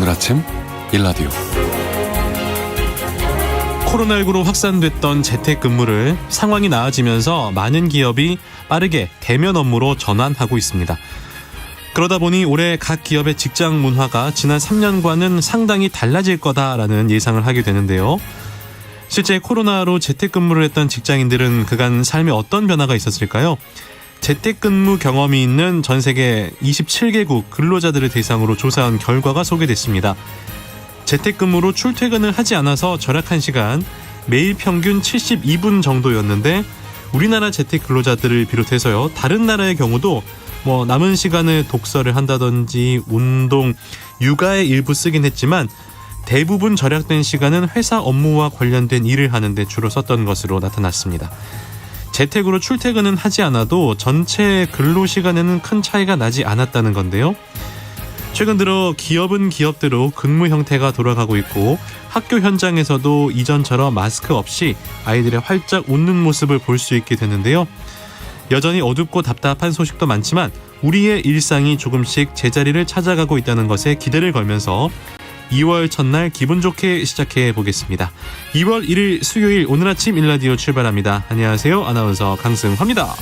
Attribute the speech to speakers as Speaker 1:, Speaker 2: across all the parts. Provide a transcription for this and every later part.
Speaker 1: 오늘 아침 일라디오.
Speaker 2: 코로나19로 확산됐던 재택근무를 상황이 나아지면서 많은 기업이 빠르게 대면 업무로 전환하고 있습니다. 그러다 보니 올해 각 기업의 직장 문화가 지난 3년과는 상당히 달라질 거다라는 예상을 하게 되는데요. 실제 코로나로 재택근무를 했던 직장인들은 그간 삶에 어떤 변화가 있었을까요? 재택근무 경험이 있는 전 세계 27개국 근로자들을 대상으로 조사한 결과가 소개됐습니다. 재택근무로 출퇴근을 하지 않아서 절약한 시간, 매일 평균 72분 정도였는데 우리나라 재택근로자들을 비롯해서요, 다른 나라의 경우도 남은 시간에 독서를 한다든지 운동, 육아에 일부 쓰긴 했지만 대부분 절약된 시간은 회사 업무와 관련된 일을 하는데 주로 썼던 것으로 나타났습니다. 재택으로 출퇴근은 하지 않아도 전체 근로시간에는 큰 차이가 나지 않았다는 건데요. 최근 들어 기업은 기업대로 근무 형태가 돌아가고 있고 학교 현장에서도 이전처럼 마스크 없이 아이들의 활짝 웃는 모습을 볼 수 있게 되는데요. 여전히 어둡고 답답한 소식도 많지만 우리의 일상이 조금씩 제자리를 찾아가고 있다는 것에 기대를 걸면서 2월 첫날 기분 좋게 시작해 보겠습니다. 2월 1일 수요일 오늘 아침 일라디오 출발합니다. 안녕하세요. 아나운서 강승화입니다.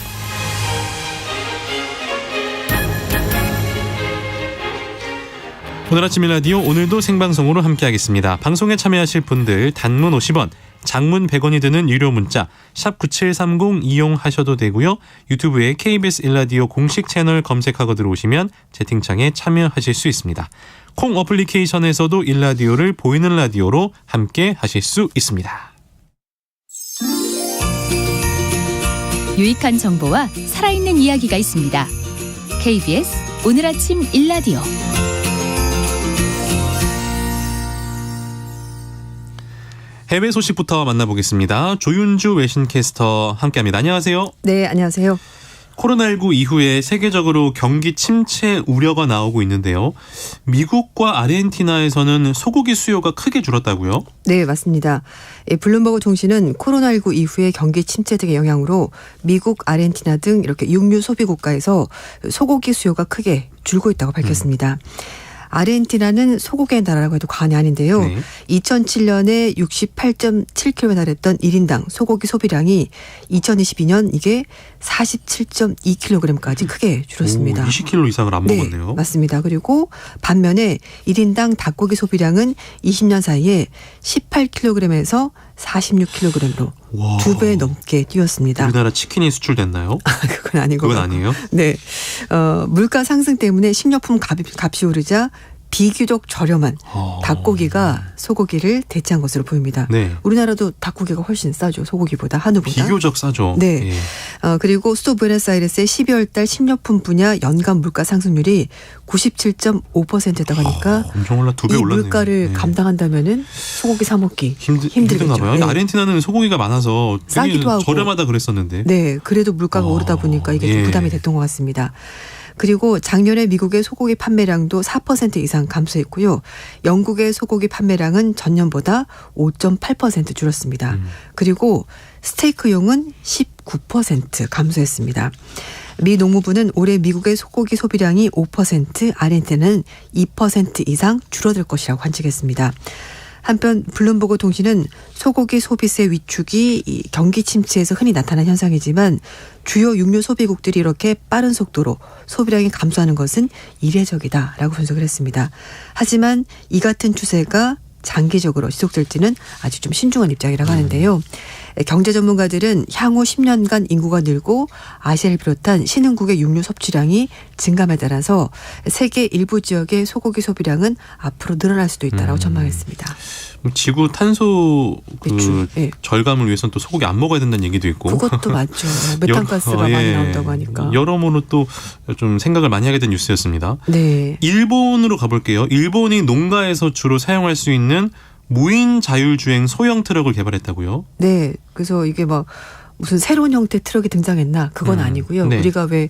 Speaker 2: 오늘 아침 일라디오 오늘도 생방송으로 함께하겠습니다. 방송에 참여하실 분들 단문 50원, 장문 100원이 드는 유료 문자 샵 9730 이용하셔도 되고요. 유튜브에 KBS 일라디오 공식 채널 검색하고 들어오시면 채팅창에 참여하실 수 있습니다. 콩 어플리케이션에서도 일라디오를 보이는 라디오로 함께 하실 수 있습니다.
Speaker 3: 유익한 정보와 살아있는 이야기가 있습니다. KBS 오늘 아침 일라디오.
Speaker 2: 해외 소식부터 만나보겠습니다. 조윤주 외신캐스터 함께합니다. 안녕하세요.
Speaker 4: 네, 안녕하세요.
Speaker 2: 코로나19 이후에 세계적으로 경기 침체 우려가 나오고 있는데요. 미국과 아르헨티나에서는 소고기 수요가 크게 줄었다고요?
Speaker 4: 네, 맞습니다. 블룸버그 통신은 코로나19 이후에 경기 침체 등의 영향으로 미국, 아르헨티나 등 이렇게 육류 소비 국가에서 소고기 수요가 크게 줄고 있다고 밝혔습니다. 아르헨티나는 소고기의 나라라고 해도 과언이 아닌데요.
Speaker 2: 네.
Speaker 4: 2007년에 68.7kg에 달했던 1인당 소고기 소비량이 2022년 이게 47.2kg까지 크게 줄었습니다.
Speaker 2: 20kg 이상을 안 먹었네요.
Speaker 4: 네, 맞습니다. 그리고 반면에 1인당 닭고기 소비량은 20년 사이에 18kg에서 46kg로 2배 넘게 뛰었습니다.
Speaker 2: 우리나라 치킨이 수출됐나요?
Speaker 4: 그건 아니고.
Speaker 2: 그건 아니에요?
Speaker 4: 네, 물가 상승 때문에 식료품 값이 오르자 비교적 저렴한 닭고기가 소고기를 대체한 것으로 보입니다.
Speaker 2: 네.
Speaker 4: 우리나라도 닭고기가 훨씬 싸죠. 소고기보다, 한우보다.
Speaker 2: 비교적 싸죠.
Speaker 4: 네.
Speaker 2: 예.
Speaker 4: 그리고 수도 부에노스아이레스의 12월 달 식료품 분야 연간 물가 상승률이 97.5%였다고 하니까
Speaker 2: 엄청 올라 2배
Speaker 4: 이
Speaker 2: 올랐네요.
Speaker 4: 물가를
Speaker 2: 네.
Speaker 4: 감당한다면은 소고기 사 먹기 힘들겠죠.
Speaker 2: 힘든가 봐요.
Speaker 4: 네.
Speaker 2: 아르헨티나는 소고기가 많아서
Speaker 4: 싸기도 하고.
Speaker 2: 저렴하다 그랬었는데.
Speaker 4: 네, 그래도 물가가 오르다 보니까 이게 좀 부담이 됐던 것 같습니다. 그리고 작년에 미국의 소고기 판매량도 4% 이상 감소했고요. 영국의 소고기 판매량은 전년보다 5.8% 줄었습니다. 그리고 스테이크용은 19% 감소했습니다. 미 농무부는 올해 미국의 소고기 소비량이 5%, 아르헨티나는 2% 이상 줄어들 것이라고 관측했습니다. 한편 블룸버그 통신은 소고기 소비세 위축이 이 경기 침체에서 흔히 나타난 현상이지만 주요 육류 소비국들이 이렇게 빠른 속도로 소비량이 감소하는 것은 이례적이다라고 분석을 했습니다. 하지만 이 같은 추세가 장기적으로 지속될지는 아주 좀 신중한 입장이라고 하는데요. 경제 전문가들은 향후 10년간 인구가 늘고 아시아를 비롯한 신흥국의 육류 섭취량이 증감에 따라서 세계 일부 지역의 소고기 소비량은 앞으로 늘어날 수도 있다라고 전망했습니다.
Speaker 2: 지구 탄소
Speaker 4: 네.
Speaker 2: 절감을 위해서는 또 소고기 안 먹어야 된다는 얘기도 있고.
Speaker 4: 그것도 맞죠. 메탄가스가 많이 나온다고 하니까.
Speaker 2: 여러모로 또 좀 생각을 많이 하게 된 뉴스였습니다.
Speaker 4: 네.
Speaker 2: 일본으로 가볼게요. 일본이 농가에서 주로 사용할 수 있는 무인 자율주행 소형 트럭을 개발했다고요?
Speaker 4: 네. 그래서 이게 무슨 새로운 형태 트럭이 등장했나 그건 아니고요.
Speaker 2: 네.
Speaker 4: 우리가 왜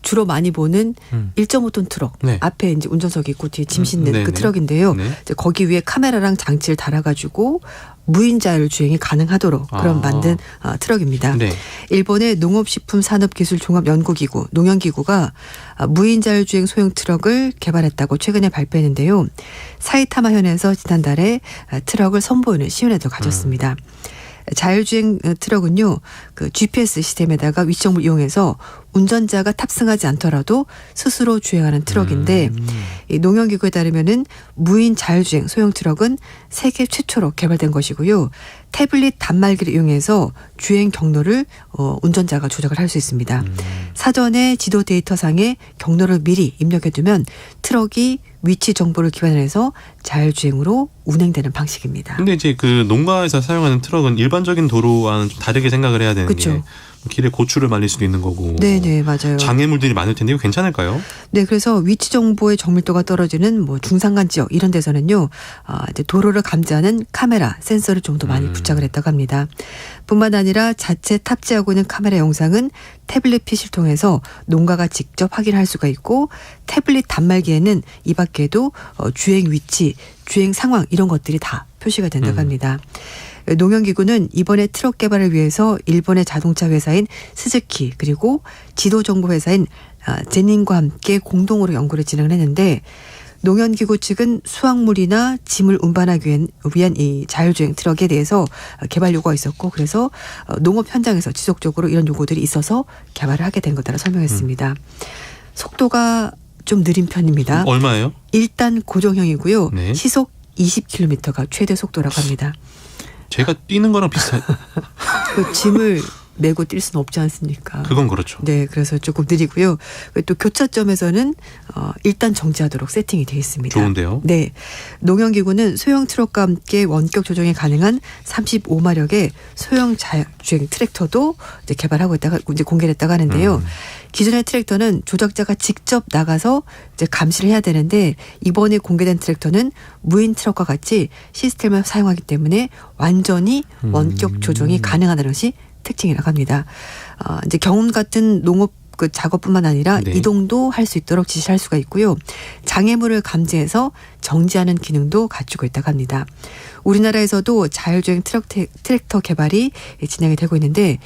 Speaker 4: 주로 많이 보는 1.5톤 트럭
Speaker 2: 네.
Speaker 4: 앞에 이제 운전석이 있고 뒤에 짐 싣는
Speaker 2: 네네.
Speaker 4: 그 트럭인데요.
Speaker 2: 네.
Speaker 4: 이제 거기 위에 카메라랑 장치를 달아가지고 무인 자율 주행이 가능하도록 그런 만든 트럭입니다.
Speaker 2: 네.
Speaker 4: 일본의 농업식품산업기술종합연구기구 농연기구가 무인 자율 주행 소형 트럭을 개발했다고 최근에 발표했는데요. 사이타마현에서 지난달에 트럭을 선보이는 시연회도 가졌습니다. 자율주행 트럭은요, 그 GPS 시스템에다가 위치 정보를 이용해서 운전자가 탑승하지 않더라도 스스로 주행하는 트럭인데 이 농연기구에 따르면은 무인 자율주행 소형 트럭은 세계 최초로 개발된 것이고요. 태블릿 단말기를 이용해서 주행 경로를 운전자가 조작을 할 수 있습니다. 사전에 지도 데이터상에 경로를 미리 입력해두면 트럭이 위치 정보를 기반으로 해서 자율주행으로 운행되는 방식입니다.
Speaker 2: 근데 이제 그 농가에서 사용하는 트럭은 일반적인 도로와는 좀 다르게 생각을 해야 되는
Speaker 4: 그쵸.
Speaker 2: 게 길에 고추를 말릴 수도 있는 거고.
Speaker 4: 네네 맞아요.
Speaker 2: 장애물들이 많을 텐데 이거 괜찮을까요?
Speaker 4: 네, 그래서 위치 정보의 정밀도가 떨어지는 뭐 중산간 지역 이런 데서는요, 이제 도로를 감지하는 카메라, 센서를 좀 더 많이 부착을 했다고 합니다. 뿐만 아니라 자체 탑재하고 있는 카메라 영상은 태블릿 PC를 통해서 농가가 직접 확인할 수가 있고 태블릿 단말기에는 이 밖에도 주행 위치, 주행 상황 이런 것들이 다 표시가 된다고 합니다. 농연기구는 이번에 트럭 개발을 위해서 일본의 자동차 회사인 스즈키 그리고 지도정보 회사인 제닌과 함께 공동으로 연구를 진행을 했는데 농연기구 측은 수확물이나 짐을 운반하기 위한 이 자율주행 트럭에 대해서 개발 요구가 있었고 그래서 농업 현장에서 지속적으로 이런 요구들이 있어서 개발을 하게 된 것이라 설명했습니다. 속도가 좀 느린 편입니다.
Speaker 2: 얼마예요?
Speaker 4: 일단 고정형이고요.
Speaker 2: 네.
Speaker 4: 시속 20km가 최대 속도라고 합니다.
Speaker 2: 제가 뛰는 거랑 비슷한.
Speaker 4: 그 짐을 메고 뛸 수는 없지 않습니까?
Speaker 2: 그건 그렇죠.
Speaker 4: 네, 그래서 조금 느리고요. 또 교차점에서는 일단 정지하도록 세팅이 되어 있습니다.
Speaker 2: 좋은데요.
Speaker 4: 네, 농연기구는 소형 트럭과 함께 원격 조정이 가능한 35마력의 소형 자율주행 트랙터도 이제 개발하고 있다가 이제 공개를 했다고 하는데요. 기존의 트랙터는 조작자가 직접 나가서 이제 감시를 해야 되는데 이번에 공개된 트랙터는 무인 트럭과 같이 시스템을 사용하기 때문에 완전히 원격 조정이 가능하다는 것이 특징이라고 합니다. 이제 경운 같은 농업 그 작업뿐만 아니라
Speaker 2: 네.
Speaker 4: 이동도 할 수 있도록 지시할 수가 있고요. 장애물을 감지해서 정지하는 기능도 갖추고 있다고 합니다. 우리나라에서도 자율주행 트랙터 개발이 진행이 되고 있는데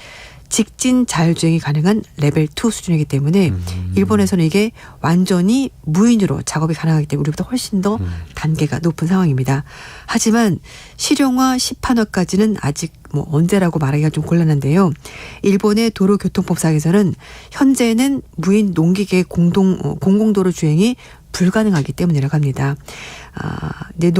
Speaker 4: 직진 자율주행이 가능한 레벨 2 수준이기 때문에 일본에서는 이게 완전히 무인으로 작업이 가능하기 때문에 우리보다 훨씬 더 단계가 높은 상황입니다. 하지만 실용화 시판화까지는 아직 뭐 언제라고 말하기가 좀 곤란한데요. 일본의 도로교통법상에서는 현재는 무인 농기계 공공도로 주행이 불가능하기 때문이라고 합니다. 이제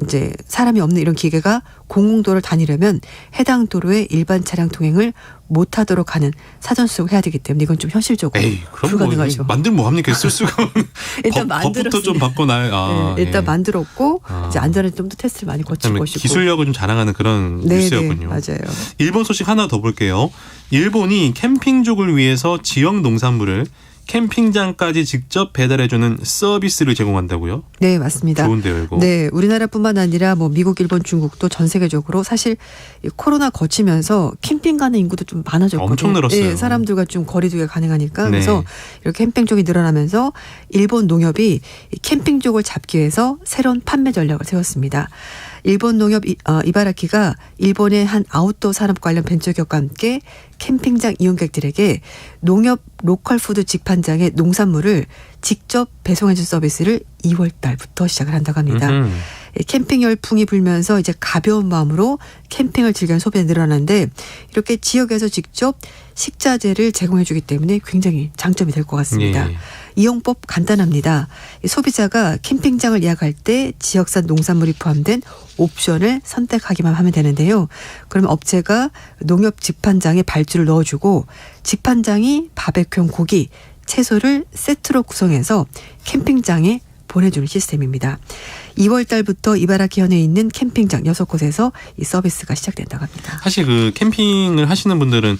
Speaker 4: 이제 사람이 없는 이런 기계가 공공도로를 다니려면 해당 도로에 일반 차량 통행을 못하도록 하는 사전 수속을 해야 되기 때문에 이건 좀 현실적으로
Speaker 2: 그럼
Speaker 4: 불가능하죠.
Speaker 2: 만들면 뭐합니까? 쓸 수가 없는.
Speaker 4: 일단
Speaker 2: 법부터 좀 바꿔놔요.
Speaker 4: 네, 일단 만들었고
Speaker 2: 아.
Speaker 4: 이제 안전에 좀 더 테스트를 많이 거칠 것이고
Speaker 2: 기술력을 좀 자랑하는 그런
Speaker 4: 네,
Speaker 2: 뉴스였군요.
Speaker 4: 맞아요.
Speaker 2: 일본 소식 하나 더 볼게요. 일본이 캠핑족을 위해서 지역 농산물을 캠핑장까지 직접 배달해주는 서비스를 제공한다고요?
Speaker 4: 네, 맞습니다.
Speaker 2: 좋은데요, 이거.
Speaker 4: 네, 우리나라뿐만 아니라 뭐 미국, 일본, 중국도 전 세계적으로 사실 이 코로나 거치면서 캠핑 가는 인구도 좀 많아졌거든요.
Speaker 2: 엄청 늘었어요.
Speaker 4: 네, 사람들과 좀 거리두기가 가능하니까
Speaker 2: 네.
Speaker 4: 그래서 이렇게 캠핑족이 늘어나면서 일본 농협이 이 캠핑족을 잡기 위해서 새로운 판매 전략을 세웠습니다. 일본 농협 이바라키가 일본의 한 아웃도어 산업 관련 벤처기업과 함께 캠핑장 이용객들에게 농협 로컬푸드 직판장의 농산물을 직접 배송해준 서비스를 2월 달부터 시작을 한다고 합니다. 캠핑 열풍이 불면서 이제 가벼운 마음으로 캠핑을 즐기는 소비가 늘어나는데 이렇게 지역에서 직접 식자재를 제공해주기 때문에 굉장히 장점이 될 것 같습니다.
Speaker 2: 예.
Speaker 4: 이용법 간단합니다. 소비자가 캠핑장을 예약할 때 지역산 농산물이 포함된 옵션을 선택하기만 하면 되는데요. 그러면 업체가 농협 직판장에 발주를 넣어주고 직판장이 바베큐용 고기, 채소를 세트로 구성해서 캠핑장에 보내주는 시스템입니다. 2월 달부터 이바라키 현에 있는 캠핑장 6곳에서 이 서비스가 시작된다고 합니다.
Speaker 2: 사실 그 캠핑을 하시는 분들은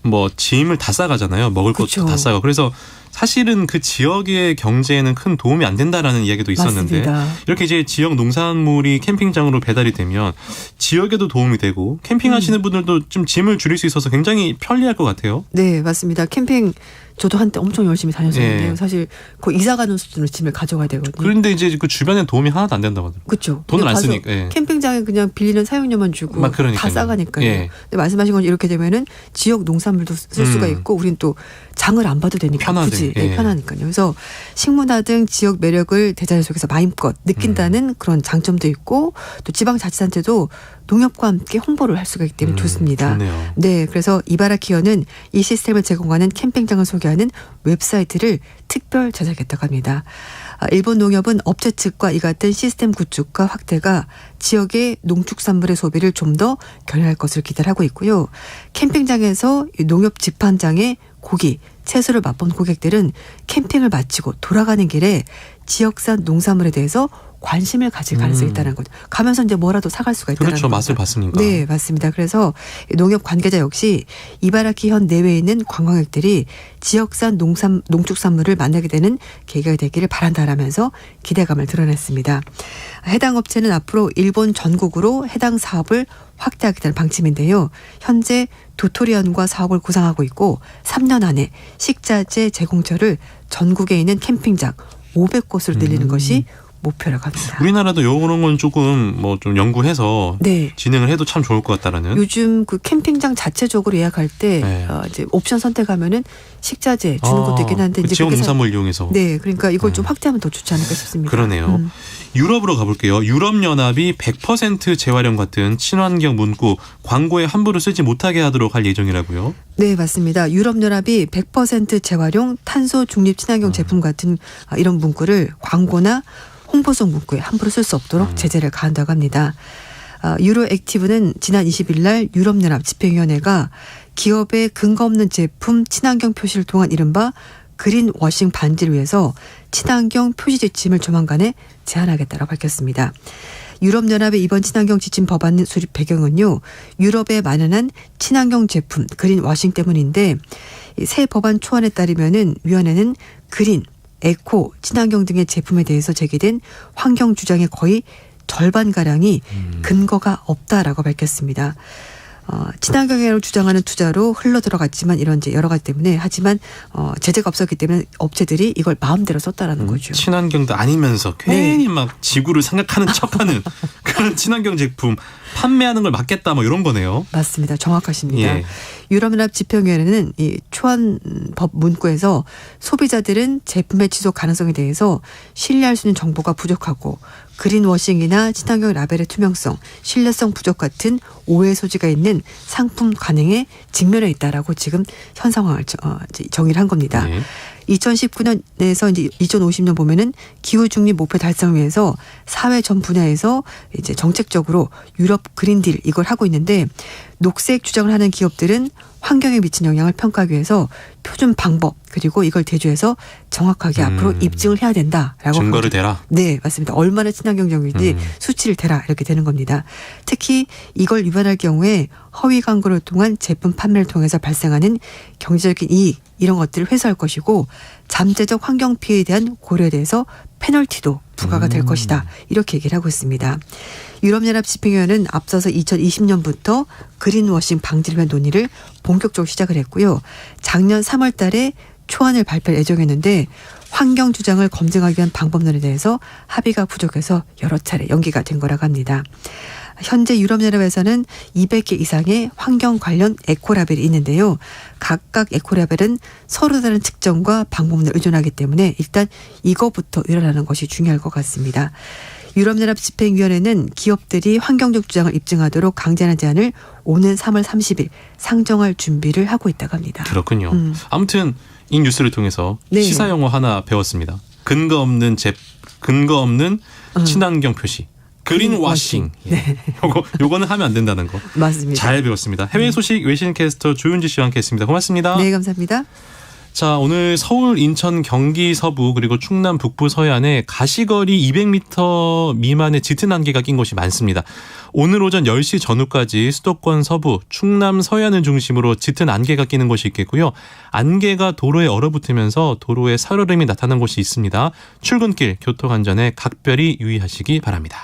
Speaker 2: 뭐 짐을 다 싸가잖아요. 먹을 것도
Speaker 4: 그쵸.
Speaker 2: 다 싸가. 그래서 사실은 그 지역의 경제에는 큰 도움이 안 된다라는 이야기도 있었는데
Speaker 4: 맞습니다.
Speaker 2: 이렇게 이제 지역 농산물이 캠핑장으로 배달이 되면 지역에도 도움이 되고 캠핑하시는 분들도 좀 짐을 줄일 수 있어서 굉장히 편리할 것 같아요.
Speaker 4: 네, 맞습니다. 캠핑 저도 한때 엄청 열심히 다녔었는데요.
Speaker 2: 예.
Speaker 4: 사실 그 이사 가는 수준으로 짐을 가져가야 되거든요.
Speaker 2: 그런데 이제 그 주변에 도움이 하나도 안 된다고 하더라고요.
Speaker 4: 그렇죠.
Speaker 2: 돈을 안 쓰니까. 예.
Speaker 4: 캠핑장에 그냥 빌리는 사용료만 주고
Speaker 2: 막 그러니까요.
Speaker 4: 다 싸가니까요.
Speaker 2: 예.
Speaker 4: 근데 말씀하신 건 이렇게 되면은 지역 농산물도 쓸 수가 있고 우린 또 장을 안 봐도 되니까
Speaker 2: 편하대.
Speaker 4: 굳이
Speaker 2: 예.
Speaker 4: 편하니까요. 그래서 식문화 등 지역 매력을 대자연속에서 마음껏 느낀다는 그런 장점도 있고 또 지방자치단체도 농협과 함께 홍보를 할 수가 있기 때문에 좋습니다.
Speaker 2: 좋네요.
Speaker 4: 네, 그래서 이바라키현은 이 시스템을 제공하는 캠핑장을 소개하는 웹사이트를 특별 제작했다고 합니다. 일본 농협은 업체 측과 이 같은 시스템 구축과 확대가 지역의 농축산물의 소비를 좀 더 결여할 것을 기대하고 있고요. 캠핑장에서 이 농협 집판장의 고기, 채소를 맛본 고객들은 캠핑을 마치고 돌아가는 길에 지역산 농산물에 대해서 관심을 가질 가능성이 있다는 거죠. 가면서 이제 뭐라도 사갈 수가 있다는
Speaker 2: 그렇죠.
Speaker 4: 거죠.
Speaker 2: 맛을 봤으니까.
Speaker 4: 네, 맞습니다. 그래서 농협 관계자 역시 이바라키현 내외에 있는 관광객들이 지역산 농축산물을 만나게 되는 계기가 되기를 바란다라면서 기대감을 드러냈습니다. 해당 업체는 앞으로 일본 전국으로 해당 사업을 확대하겠다는 방침인데요. 현재 도토리현과 사업을 구상하고 있고 3년 안에 식자재 제공처를 전국에 있는 캠핑장 500곳으로 늘리는 것이 목표라고 합니다.
Speaker 2: 우리나라도 요런 건 조금 뭐 좀 연구해서
Speaker 4: 네.
Speaker 2: 진행을 해도 참 좋을 것 같다라는.
Speaker 4: 요즘 그 캠핑장 자체적으로 예약할 때
Speaker 2: 네.
Speaker 4: 이제 옵션 선택하면은 식자재 주는 것도 있긴 한데 이제
Speaker 2: 지역
Speaker 4: 그게
Speaker 2: 농산물 이용해서.
Speaker 4: 네, 그러니까 이걸 좀 확대하면 더 좋지 않을까 싶습니다.
Speaker 2: 그러네요. 유럽으로 가볼게요. 유럽연합이 100% 재활용 같은 친환경 문구 광고에 함부로 쓰지 못하게 하도록 할 예정이라고요.
Speaker 4: 네, 맞습니다. 유럽연합이 100% 재활용 탄소 중립 친환경 제품 같은 이런 문구를 광고나 홍보성 문구에 함부로 쓸 수 없도록 제재를 가한다고 합니다. 유로 액티브는 지난 20일 날 유럽연합 집행위원회가 기업의 근거 없는 제품 친환경 표시를 통한 이른바 그린워싱 반지를 위해서 친환경 표시 지침을 조만간에 제안하겠다고 밝혔습니다. 유럽연합의 이번 친환경 지침 법안 수립 배경은요. 유럽에 만연한 친환경 제품 그린워싱 때문인데 새 법안 초안에 따르면은 위원회는 그린, 에코, 친환경 등의 제품에 대해서 제기된 환경 주장의 거의 절반가량이 근거가 없다라고 밝혔습니다. 친환경을 주장하는 투자로 흘러 들어갔지만 이런 이제 여러 가지 때문에 하지만 제재가 없었기 때문에 업체들이 이걸 마음대로 썼다라는 거죠.
Speaker 2: 친환경도 아니면서 괜히 막 지구를 생각하는 척하는 그런 친환경 제품 판매하는 걸 막겠다 뭐 이런 거네요.
Speaker 4: 맞습니다. 정확하십니다.
Speaker 2: 예.
Speaker 4: 유럽연합 집행위원회는 이 초안법 문구에서 소비자들은 제품의 지속 가능성에 대해서 신뢰할 수 있는 정보가 부족하고 그린워싱이나 친환경 라벨의 투명성, 신뢰성 부족 같은 오해 소지가 있는 상품 관행에 직면해 있다라고 지금 현 상황을 정의를 한 겁니다.
Speaker 2: 네.
Speaker 4: 2019년에서 이제 2050년 보면은 기후 중립 목표 달성을 위해서 사회 전 분야에서 이제 정책적으로 유럽 그린딜 이걸 하고 있는데 녹색 주장을 하는 기업들은 환경에 미친 영향을 평가하기 위해서 표준 방법 그리고 이걸 대조해서 정확하게 앞으로 입증을 해야 된다라고
Speaker 2: 증거를 대라.
Speaker 4: 네, 맞습니다. 얼마나 친환경적인지 수치를 대라 이렇게 되는 겁니다. 특히 이걸 위반할 경우에 허위 광고를 통한 제품 판매를 통해서 발생하는 경제적인 이익 이런 것들을 회수할 것이고 잠재적 환경 피해에 대한 고려에 대해서 페널티도 부과가 될 것이다. 이렇게 얘기를 하고 있습니다. 유럽연합 집행위원회는 앞서서 2020년부터 그린워싱 방지를 위한 논의를 본격적으로 시작을 했고요. 작년 3월 달에 초안을 발표할 예정이었는데 환경 주장을 검증하기 위한 방법론에 대해서 합의가 부족해서 여러 차례 연기가 된 거라고 합니다. 현재 유럽연합에서는 200개 이상의 환경 관련 에코라벨이 있는데요. 각각 에코라벨은 서로 다른 측정과 방법론을 의존하기 때문에 일단 이거부터 일어나는 것이 중요할 것 같습니다. 유럽연합 집행위원회는 기업들이 환경적 주장을 입증하도록 강제하는 제안을 오는 3월 30일 상정할 준비를 하고 있다고 합니다.
Speaker 2: 그렇군요. 아무튼 이 뉴스를 통해서
Speaker 4: 네.
Speaker 2: 시사 용어 하나 배웠습니다. 근거 없는 친환경 표시. 그린워싱. 예. 요거는 하면 안 된다는 거.
Speaker 4: 맞습니다.
Speaker 2: 잘 배웠습니다. 해외 소식 외신 캐스터 조윤지 씨와 함께했습니다. 고맙습니다.
Speaker 4: 네, 감사합니다.
Speaker 2: 자, 오늘 서울, 인천, 경기 서부 그리고 충남 북부 서해안에 가시거리 200m 미만의 짙은 안개가 낀 곳이 많습니다. 오늘 오전 10시 전후까지 수도권 서부, 충남 서해안을 중심으로 짙은 안개가 끼는 곳이 있겠고요. 안개가 도로에 얼어붙으면서 도로에 살얼음이 나타난 곳이 있습니다. 출근길 교통안전에 각별히 유의하시기 바랍니다.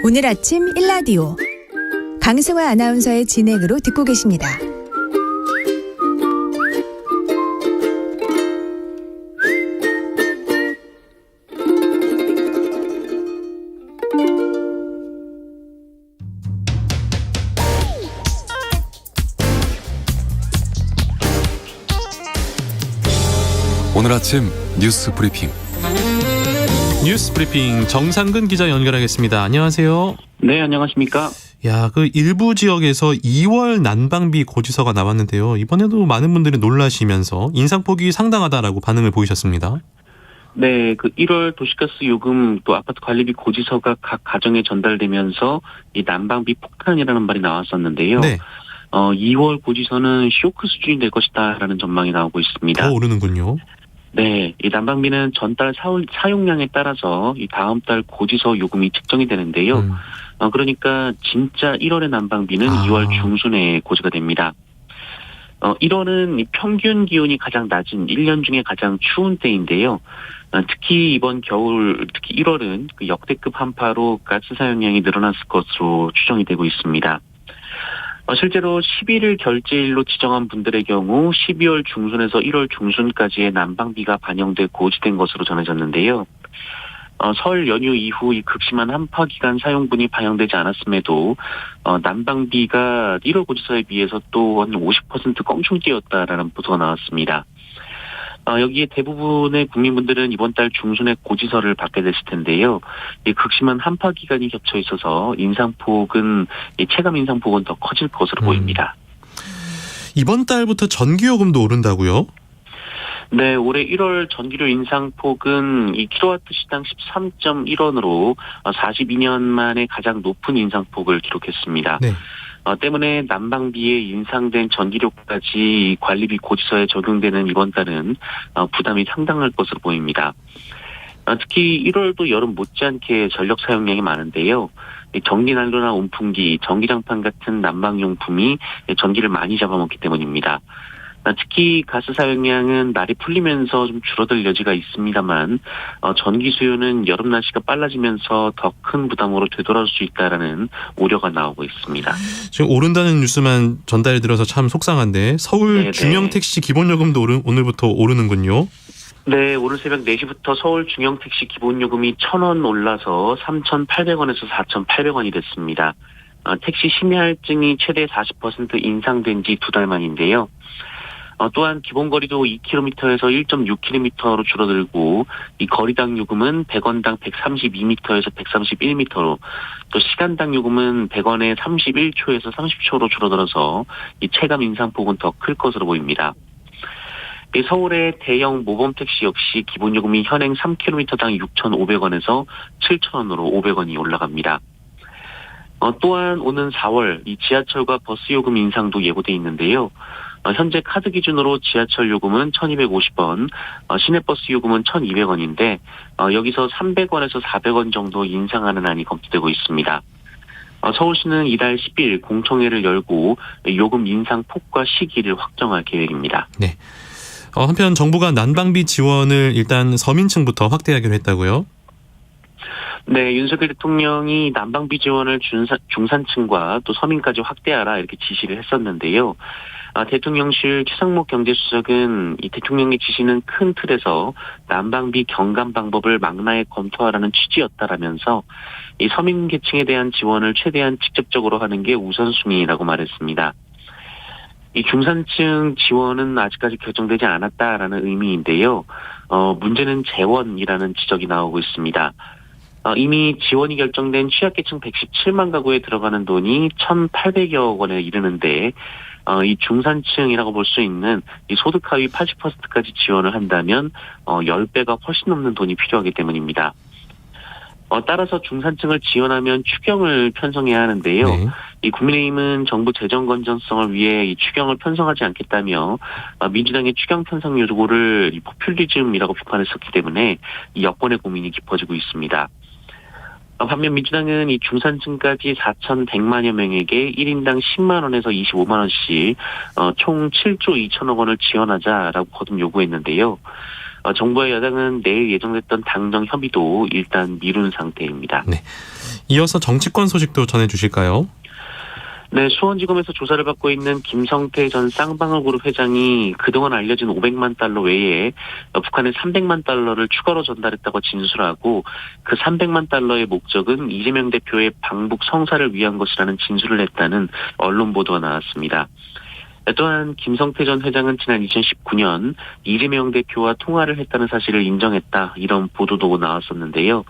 Speaker 1: 오늘 아침 일라디오 강승화 아나운서의 진행으로 듣고 계십니다.
Speaker 5: 오늘 아침 뉴스 브리핑.
Speaker 2: 뉴스 브리핑 정상근 기자 연결하겠습니다. 안녕하세요.
Speaker 6: 네, 안녕하십니까?
Speaker 2: 야, 그 일부 지역에서 2월 난방비 고지서가 나왔는데요. 이번에도 많은 분들이 놀라시면서 인상폭이 상당하다라고 반응을 보이셨습니다.
Speaker 6: 네, 그 1월 도시가스 요금 또 아파트 관리비 고지서가 각 가정에 전달되면서 이 난방비 폭탄이라는 말이 나왔었는데요.
Speaker 2: 네.
Speaker 6: 2월 고지서는 쇼크 수준이 될 것이다라는 전망이 나오고 있습니다.
Speaker 2: 더 오르는군요.
Speaker 6: 네, 이 난방비는 전달 사용량에 따라서 이 다음 달 고지서 요금이 측정이 되는데요. 그러니까 진짜 1월의 난방비는 2월 중순에 고지가 됩니다. 1월은 이 평균 기온이 가장 낮은 1년 중에 가장 추운 때인데요. 특히 이번 겨울, 특히 1월은 그 역대급 한파로 가스 사용량이 늘어났을 것으로 추정이 되고 있습니다. 실제로 11일 결제일로 지정한 분들의 경우 12월 중순에서 1월 중순까지의 난방비가 반영돼 고지된 것으로 전해졌는데요. 설 연휴 이후 이 극심한 한파 기간 사용분이 반영되지 않았음에도 난방비가 1월 고지서에 비해서 또 한 50% 껑충 뛰었다라는 보도가 나왔습니다. 여기에 대부분의 국민분들은 이번 달 중순에 고지서를 받게 됐을 텐데요. 이 극심한 한파 기간이 겹쳐 있어서 체감 인상폭은 더 커질 것으로 보입니다.
Speaker 2: 이번 달부터 전기요금도 오른다고요?
Speaker 6: 네, 올해 1월 전기료 인상폭은 이 킬로와트 시당 13.1원으로 42년 만에 가장 높은 인상폭을 기록했습니다. 네. 때문에 난방비에 인상된 전기료까지 관리비 고지서에 적용되는 이번 달은 부담이 상당할 것으로 보입니다. 특히 1월도 여름 못지않게 전력 사용량이 많은데요. 전기난로나 온풍기, 전기장판 같은 난방용품이 전기를 많이 잡아먹기 때문입니다. 특히 가스 사용량은 날이 풀리면서 좀 줄어들 여지가 있습니다만 전기 수요는 여름 날씨가 빨라지면서 더 큰 부담으로 되돌아올 수 있다라는 우려가 나오고 있습니다.
Speaker 2: 지금 오른다는 뉴스만 전달드려서 참 속상한데 서울
Speaker 6: 네네.
Speaker 2: 중형택시 기본요금도 오늘부터 오르는군요.
Speaker 6: 네, 오늘 새벽 4시부터 서울 중형택시 기본요금이 1,000원 올라서 3,800원에서 4,800원이 됐습니다. 택시 심야할증이 최대 40% 인상된 지 2달 만인데요. 또한 기본거리도 2km에서 1.6km로 줄어들고 이 거리당 요금은 100원당 132m에서 131m로 또 시간당 요금은 100원에 31초에서 30초로 줄어들어서 이 체감 인상폭은 더 클 것으로 보입니다. 서울의 대형 모범 택시 역시 기본요금이 현행 3km당 6,500원에서 7,000원으로 500원이 올라갑니다. 또한 오는 4월 이 지하철과 버스 요금 인상도 예고돼 있는데요. 현재 카드 기준으로 지하철 요금은 1,250원, 시내버스 요금은 1,200원인데 여기서 300원에서 400원 정도 인상하는 안이 검토되고 있습니다. 서울시는 이달 10일 공청회를 열고 요금 인상 폭과 시기를 확정할 계획입니다.
Speaker 2: 네. 한편 정부가 난방비 지원을 일단 서민층부터 확대하기로 했다고요?
Speaker 6: 네, 윤석열 대통령이 난방비 지원을 중산층과 또 서민까지 확대하라 이렇게 지시를 했었는데요. 대통령실 최상목 경제수석은 이 대통령의 지시는 큰 틀에서 난방비 경감 방법을 망라에 검토하라는 취지였다라면서 이 서민 계층에 대한 지원을 최대한 직접적으로 하는 게 우선순위라고 말했습니다. 이 중산층 지원은 아직까지 결정되지 않았다라는 의미인데요. 문제는 재원이라는 지적이 나오고 있습니다. 이미 지원이 결정된 취약계층 117만 가구에 들어가는 돈이 1,800여 원에 이르는데 이 중산층이라고 볼 수 있는 이 소득 하위 80%까지 지원을 한다면 10배가 훨씬 넘는 돈이 필요하기 때문입니다. 따라서 중산층을 지원하면 추경을 편성해야 하는데요.
Speaker 2: 네.
Speaker 6: 이 국민의힘은 정부 재정 건전성을 위해 이 추경을 편성하지 않겠다며 민주당의 추경 편성 요구를 이 포퓰리즘이라고 비판했었기 때문에 이 여권의 고민이 깊어지고 있습니다. 반면 민주당은 이 중산층까지 4,100만여 명에게 1인당 10만 원에서 25만 원씩 총 7조 2천억 원을 지원하자라고 거듭 요구했는데요. 정부와 여당은 내일 예정됐던 당정 협의도 일단 미룬 상태입니다.
Speaker 2: 네. 이어서 정치권 소식도 전해주실까요?
Speaker 6: 네, 수원지검에서 조사를 받고 있는 김성태 전 쌍방울그룹 회장이 그동안 알려진 500만 달러 외에 북한에 300만 달러를 추가로 전달했다고 진술하고 그 300만 달러의 목적은 이재명 대표의 방북 성사를 위한 것이라는 진술을 했다는 언론 보도가 나왔습니다. 또한 김성태 전 회장은 지난 2019년 이재명 대표와 통화를 했다는 사실을 인정했다, 이런 보도도 나왔었는데요.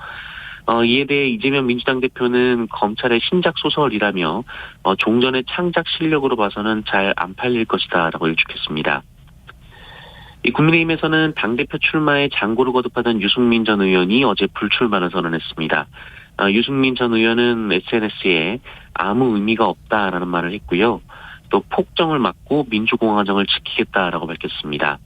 Speaker 6: 이에 대해 이재명 민주당 대표는 검찰의 신작 소설이라며 종전의 창작 실력으로 봐서는 잘 안 팔릴 것이다라고 일축했습니다. 이 국민의힘에서는 당대표 출마에 장고를 거듭하던 유승민 전 의원이 어제 불출마를 선언했습니다. 유승민 전 의원은 SNS에 아무 의미가 없다라는 말을 했고요. 또 폭정을 막고 민주공화정을 지키겠다라고 밝혔습니다.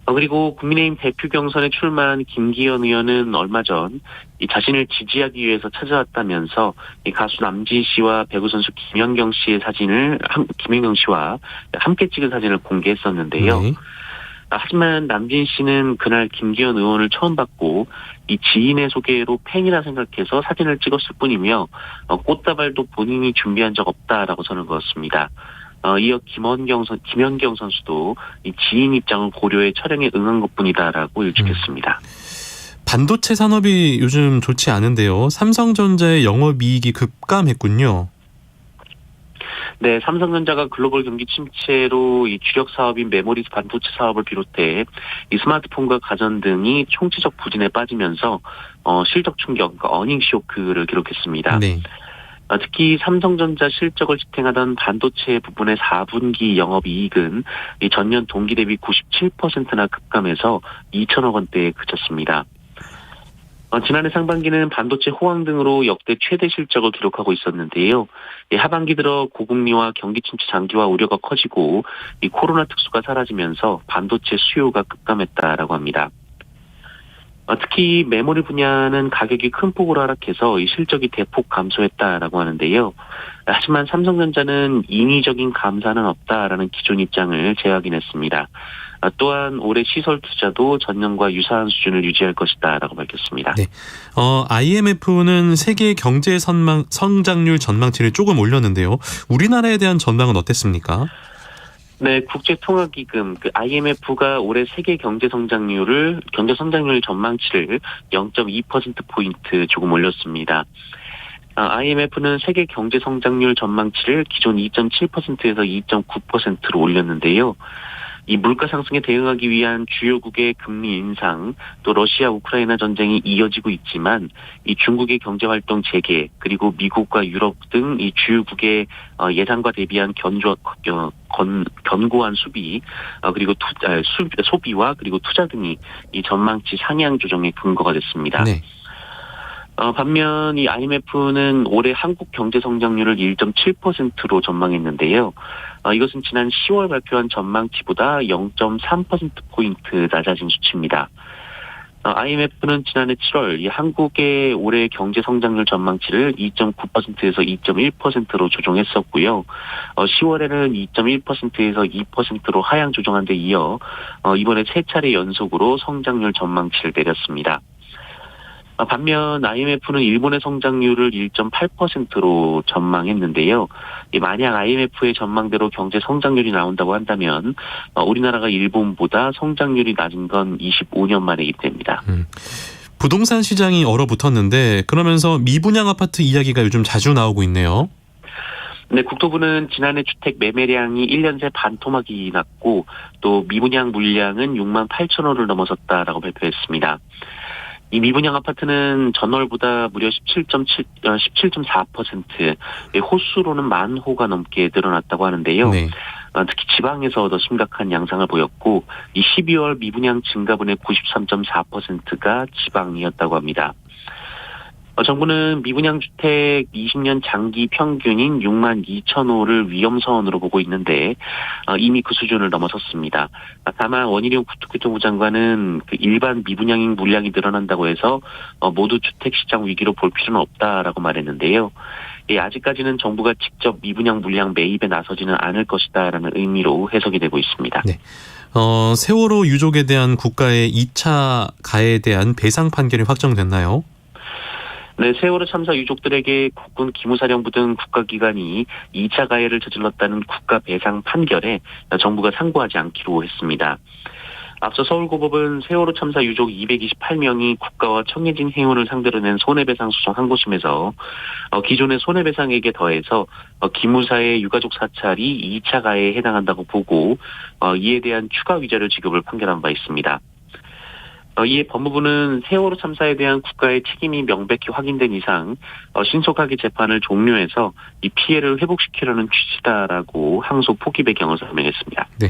Speaker 6: 그리고 국민의힘 대표 경선에 출마한 김기현 의원은 얼마 전 이 자신을 지지하기 위해서 찾아왔다면서 이 가수 남진 씨와 배구 선수 김연경 씨와 함께 찍은 사진을 공개했었는데요.
Speaker 2: 네.
Speaker 6: 하지만 남진 씨는 그날 김기현 의원을 처음 봤고 이 지인의 소개로 팬이라 생각해서 사진을 찍었을 뿐이며 꽃다발도 본인이 준비한 적 없다라고 선을 그었습니다. 이어 김연경 선수도 이 지인 입장을 고려해 촬영에 응한 것뿐이다라고 일축했습니다.
Speaker 2: 반도체 산업이 요즘 좋지 않은데요. 삼성전자의 영업이익이 급감했군요.
Speaker 6: 네, 삼성전자가 글로벌 경기 침체로 이 주력 사업인 메모리 반도체 사업을 비롯해 이 스마트폰과 가전 등이 총체적 부진에 빠지면서 실적 충격, 그러니까 어닝 쇼크를 기록했습니다.
Speaker 2: 네.
Speaker 6: 특히 삼성전자 실적을 지탱하던 반도체 부분의 4분기 영업이익은 이 전년 동기 대비 97%나 급감해서 2천억 원대에 그쳤습니다. 지난해 상반기는 반도체 호황 등으로 역대 최대 실적을 기록하고 있었는데요. 하반기 들어 고금리와 경기 침체 장기화 우려가 커지고 이 코로나 특수가 사라지면서 반도체 수요가 급감했다라고 합니다. 특히 메모리 분야는 가격이 큰 폭으로 하락해서 이 실적이 대폭 감소했다라고 하는데요. 하지만 삼성전자는 인위적인 감산은 없다라는 기존 입장을 재확인했습니다. 또한 올해 시설 투자도 전년과 유사한 수준을 유지할 것이다라고 밝혔습니다.
Speaker 2: 네. IMF는 세계 경제 성장률 전망치를 조금 올렸는데요. 우리나라에 대한 전망은 어땠습니까?
Speaker 6: 네, 국제통화기금 IMF가 올해 세계 경제 성장률 전망치를 0.2%포인트 조금 올렸습니다. IMF는 세계 경제 성장률 전망치를 기존 2.7%에서 2.9%로 올렸는데요. 이 물가 상승에 대응하기 위한 주요국의 금리 인상, 또 러시아 우크라이나 전쟁이 이어지고 있지만 이 중국의 경제 활동 재개, 그리고 미국과 유럽 등 이 주요국의 예상과 대비한 견고한 수비, 그리고 소비와 그리고 투자 등이 이 전망치 상향 조정의 근거가 됐습니다. 네. 반면 이 IMF는 올해 한국 경제 성장률을 1.7%로 전망했는데요. 이것은 지난 10월 발표한 전망치보다 0.3%포인트 낮아진 수치입니다. IMF는 지난해 7월 이 한국의 올해 경제 성장률 전망치를 2.9%에서 2.1%로 조정했었고요. 10월에는 2.1%에서 2%로 하향 조정한 데 이어 이번에 세 차례 연속으로 성장률 전망치를 내렸습니다. 반면 IMF는 일본의 성장률을 1.8%로 전망했는데요. 만약 IMF의 전망대로 경제 성장률이 나온다고 한다면 우리나라가 일본보다 성장률이 낮은 건 25년 만이기 때문입니다.
Speaker 2: 부동산 시장이 얼어붙었는데 그러면서 미분양 아파트 이야기가 요즘 자주 나오고 있네요.
Speaker 6: 네, 국토부는 지난해 주택 매매량이 1년 새 반토막이 났고 또 미분양 물량은 6만 8천 호를 넘어섰다라고 발표했습니다. 이 미분양 아파트는 전월보다 무려 17.4%, 호수로는 10,000호가 넘게 늘어났다고 하는데요. 네. 특히 지방에서 더 심각한 양상을 보였고 이 12월 미분양 증가분의 93.4%가 지방이었다고 합니다. 정부는 미분양 주택 20년 장기 평균인 6만 2천 호를 위험선으로 보고 있는데 이미 그 수준을 넘어섰습니다. 다만 원희룡 국토교통부 장관은 그 일반 미분양인 물량이 늘어난다고 해서 모두 주택시장 위기로 볼 필요는 없다라고 말했는데요. 아직까지는 정부가 직접 미분양 물량 매입에 나서지는 않을 것이다라는 의미로 해석이 되고 있습니다.
Speaker 2: 네. 세월호 유족에 대한 국가의 2차 가해에 대한 배상 판결이 확정됐나요?
Speaker 6: 네, 세월호 참사 유족들에게 국군 기무사령부 등 국가기관이 2차 가해를 저질렀다는 국가 배상 판결에 정부가 상고하지 않기로 했습니다. 앞서 서울고법은 세월호 참사 유족 228명이 국가와 청해진 해운을 상대로 낸 손해배상 소송 항고심에서 기존의 손해배상액에 더해서 기무사의 유가족 사찰이 2차 가해에 해당한다고 보고 이에 대한 추가 위자료 지급을 판결한 바 있습니다. 이에 법무부는 세월호 참사에 대한 국가의 책임이 명백히 확인된 이상 신속하게 재판을 종료해서 이 피해를 회복시키려는 취지다라고 항소 포기 배경을 설명했습니다.
Speaker 2: 네.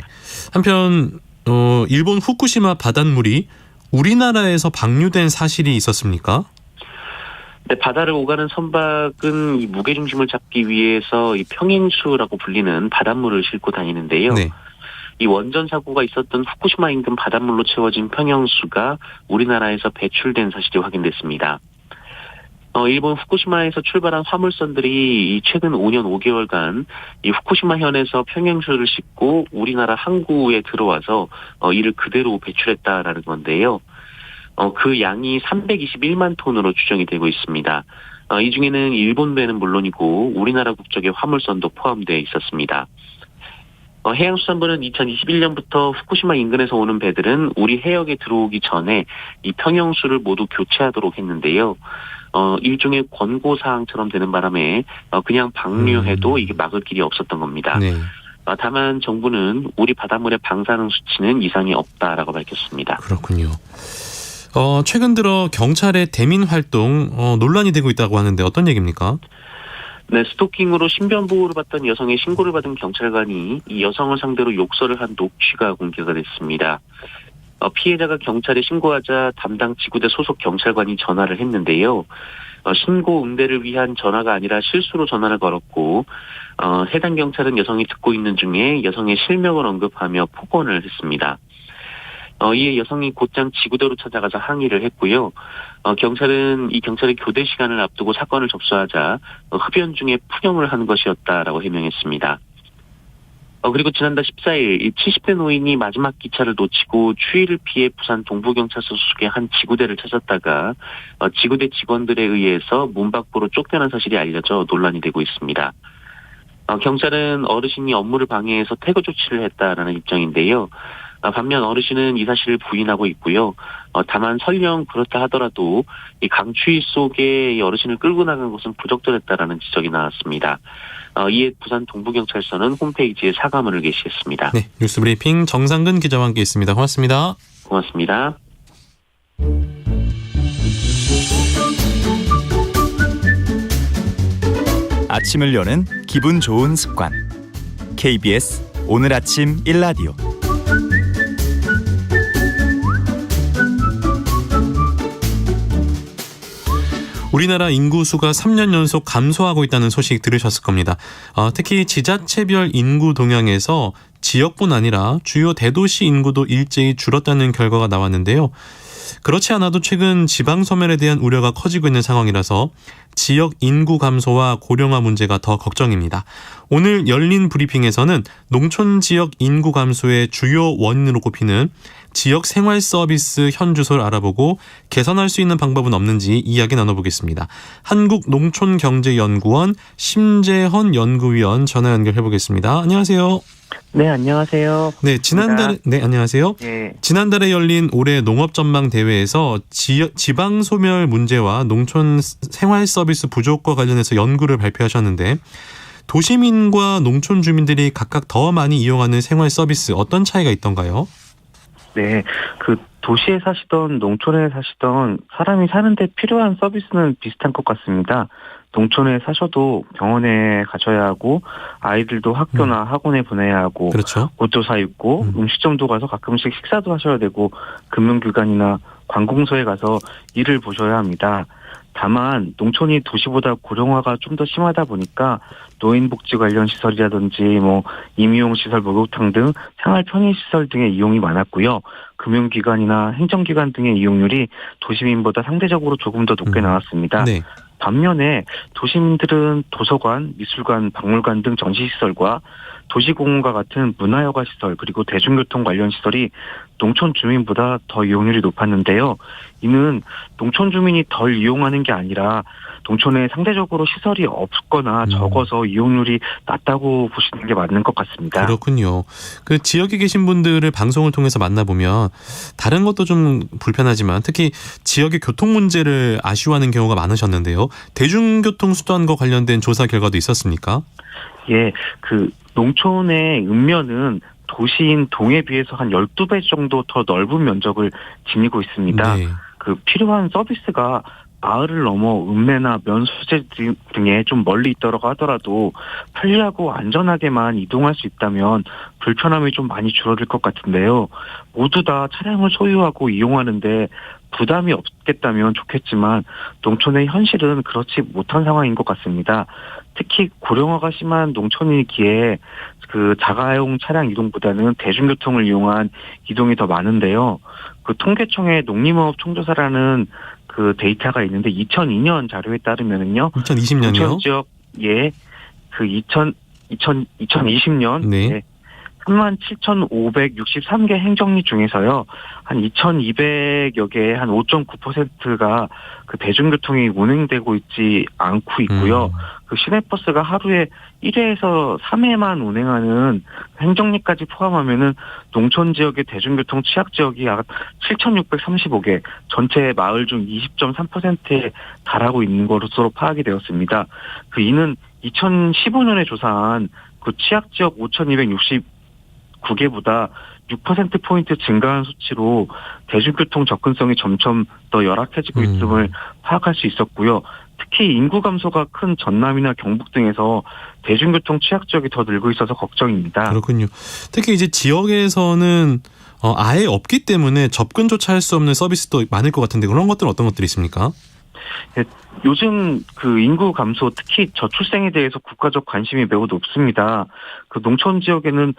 Speaker 2: 한편 일본 후쿠시마 바닷물이 우리나라에서 방류된 사실이 있었습니까?
Speaker 6: 네, 바다를 오가는 선박은 이 무게중심을 잡기 위해서 이 평행수라고 불리는 바닷물을 싣고 다니는데요.
Speaker 2: 네.
Speaker 6: 이 원전 사고가 있었던 후쿠시마 인근 바닷물로 채워진 평형수가 우리나라에서 배출된 사실이 확인됐습니다. 일본 후쿠시마에서 출발한 화물선들이 최근 5년 5개월간 이 후쿠시마현에서 평형수를 싣고 우리나라 항구에 들어와서 이를 그대로 배출했다라는 건데요. 그 양이 321만 톤으로 추정이 되고 있습니다. 이 중에는 일본 배는 물론이고 우리나라 국적의 화물선도 포함되어 있었습니다. 해양수산부는 2021년부터 후쿠시마 인근에서 오는 배들은 우리 해역에 들어오기 전에 이 평형수를 모두 교체하도록 했는데요. 일종의 권고사항처럼 되는 바람에 그냥 방류해도 이게 막을 길이 없었던 겁니다.
Speaker 2: 네.
Speaker 6: 다만 정부는 우리 바닷물의 방사능 수치는 이상이 없다라고 밝혔습니다.
Speaker 2: 그렇군요. 최근 들어 경찰의 대민 활동 논란이 되고 있다고 하는데 어떤 얘기입니까?
Speaker 6: 네, 스토킹으로 신변 보호를 받던 여성의 신고를 받은 경찰관이 이 여성을 상대로 욕설을 한 녹취가 공개가 됐습니다. 피해자가 경찰에 신고하자 담당 지구대 소속 경찰관이 전화를 했는데요. 신고 응대를 위한 전화가 아니라 실수로 전화를 걸었고 해당 경찰은 여성이 듣고 있는 중에 여성의 실명을 언급하며 폭언을 했습니다. 이에 여성이 곧장 지구대로 찾아가서 항의를 했고요. 경찰은 이 경찰의 교대 시간을 앞두고 사건을 접수하자 흡연 중에 푸념을 한 것이었다라고 해명했습니다. 그리고 지난달 14일 이 70대 노인이 마지막 기차를 놓치고 추위를 피해 부산 동부경찰서 소속의 한 지구대를 찾았다가 지구대 직원들에 의해서 문 밖으로 쫓겨난 사실이 알려져 논란이 되고 있습니다. 경찰은 어르신이 업무를 방해해서 퇴거 조치를 했다라는 입장인데요. 반면 어르신은 이 사실을 부인하고 있고요. 다만 설령 그렇다 하더라도 이 강추위 속에 이 어르신을 끌고 나간 것은 부적절했다라는 지적이 나왔습니다. 이에 부산 동부경찰서는 홈페이지에 사과문을 게시했습니다.
Speaker 2: 네, 뉴스브리핑 정상근 기자와 함께했습니다. 고맙습니다.
Speaker 6: 고맙습니다.
Speaker 7: 아침을 여는 기분 좋은 습관. KBS 오늘 아침 1라디오.
Speaker 2: 우리나라 인구수가 3년 연속 감소하고 있다는 소식 들으셨을 겁니다. 특히 지자체별 인구 동향에서 지역뿐 아니라 주요 대도시 인구도 일제히 줄었다는 결과가 나왔는데요. 그렇지 않아도 최근 지방 소멸에 대한 우려가 커지고 있는 상황이라서 지역 인구 감소와 고령화 문제가 더 걱정입니다. 오늘 열린 브리핑에서는 농촌 지역 인구 감소의 주요 원인으로 꼽히는 지역 생활 서비스 현주소를 알아보고 개선할 수 있는 방법은 없는지 이야기 나눠보겠습니다. 한국농촌경제연구원 심재헌 연구위원 전화 연결해보겠습니다. 안녕하세요.
Speaker 8: 네, 안녕하세요.
Speaker 2: 네, 안녕하세요.
Speaker 8: 네.
Speaker 2: 지난달에 열린 올해 농업전망 대회에서 지방 소멸 문제와 농촌 생활 서비스 부족과 관련해서 연구를 발표하셨는데 도시민과 농촌 주민들이 각각 더 많이 이용하는 생활 서비스 어떤 차이가 있던가요?
Speaker 8: 네, 도시에 사시던 농촌에 사시던 사람이 사는데 필요한 서비스는 비슷한 것 같습니다. 농촌에 사셔도 병원에 가셔야 하고 아이들도 학교나 학원에 보내야 하고
Speaker 2: 그렇죠.
Speaker 8: 옷도 사 입고 음식점도 가서 가끔씩 식사도 하셔야 되고 금융기관이나 관공서에 가서 일을 보셔야 합니다. 다만 농촌이 도시보다 고령화가 좀 더 심하다 보니까 노인복지 관련 시설이라든지 임의용 시설, 목욕탕 등 생활 편의 시설 등의 이용이 많았고요. 금융기관이나 행정기관 등의 이용률이 도시민보다 상대적으로 조금 더 높게 나왔습니다.
Speaker 2: 네.
Speaker 8: 반면에 도시민들은 도서관, 미술관, 박물관 등 전시시설과 도시공원과 같은 문화여가시설 그리고 대중교통 관련 시설이 농촌 주민보다 더 이용률이 높았는데요. 이는 농촌 주민이 덜 이용하는 게 아니라 농촌에 상대적으로 시설이 없거나 적어서 이용률이 낮다고 보시는 게 맞는 것 같습니다.
Speaker 2: 그렇군요. 그 지역에 계신 분들을 방송을 통해서 만나보면 다른 것도 좀 불편하지만 특히 지역의 교통 문제를 아쉬워하는 경우가 많으셨는데요. 대중교통 수단과 관련된 조사 결과도 있었습니까?
Speaker 8: 예, 농촌의 읍면은 도시인 동에 비해서 한 12배 정도 더 넓은 면적을 지니고 있습니다.
Speaker 2: 네.
Speaker 8: 필요한 서비스가 마을을 넘어 읍내나 면소재 등에 좀 멀리 있더라고 하더라도 편리하고 안전하게만 이동할 수 있다면 불편함이 좀 많이 줄어들 것 같은데요. 모두 다 차량을 소유하고 이용하는데 부담이 없겠다면 좋겠지만 농촌의 현실은 그렇지 못한 상황인 것 같습니다. 특히 고령화가 심한 농촌이기에 자가용 차량 이동보다는 대중교통을 이용한 이동이 더 많은데요. 통계청의 농림업 총조사라는 데이터가 있는데 2002년 자료에 따르면은요.
Speaker 2: 2020년이요?
Speaker 8: 농촌 지역에 2020년
Speaker 2: 네.
Speaker 8: 37,563개 행정리 중에서요. 한 2,200여 개의 한 5.9%가 대중교통이 운행되고 있지 않고 있고요. 시내버스가 하루에 1회에서 3회만 운행하는 행정리까지 포함하면은 농촌 지역의 대중교통 취약 지역이 약 7,635개, 전체 마을 중 20.3%에 달하고 있는 것으로 파악이 되었습니다. 이는 2015년에 조사한 취약 지역 5,269개보다 6%포인트 증가한 수치로 대중교통 접근성이 점점 더 열악해지고 있음을 파악할 수 있었고요. 특히 인구 감소가 큰 전남이나 경북 등에서 대중교통 취약 지역이 더 늘고 있어서 걱정입니다.
Speaker 2: 그렇군요. 특히 이제 지역에서는 아예 없기 때문에 접근조차 할 수 없는 서비스도 많을 것 같은데 그런 것들은 어떤 것들이 있습니까?
Speaker 8: 네, 요즘 인구 감소, 특히 저출생에 대해서 국가적 관심이 매우 높습니다. 농촌 지역에는